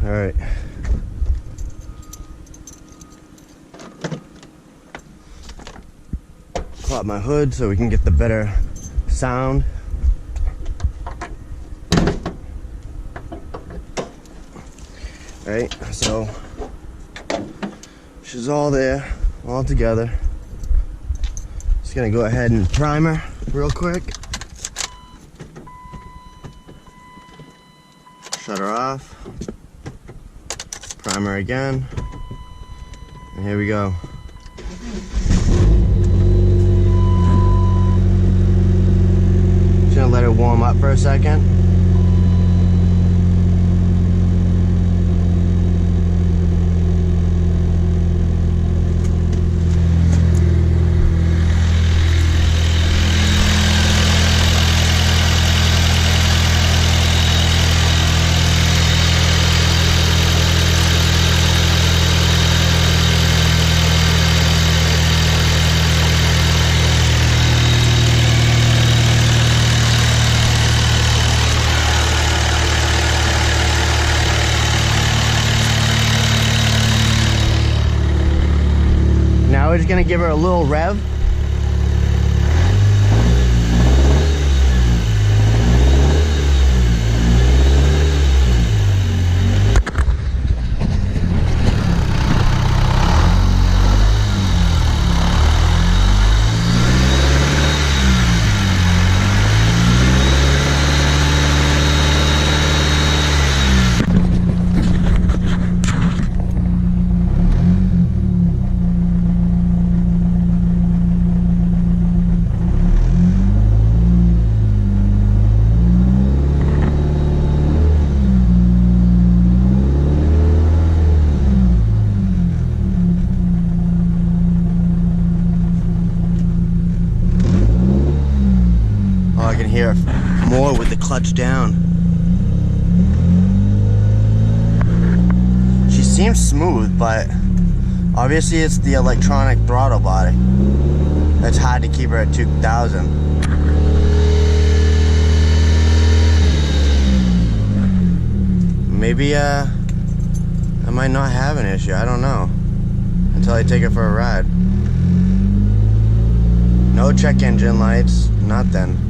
All right. Pop my hood so we can get the better sound. All right, so she's all there, all together. Just gonna go ahead and primer real quick. Shut her off. Primer again. And here we go. Just gonna let it warm up for a second. Now we're just gonna give her a little rev. I can hear more with the clutch down. She seems smooth, but obviously it's the electronic throttle body. It's hard to keep her at 2,000. Maybe I might not have an issue, I don't know, until I take her for a ride. No check engine lights, nothing.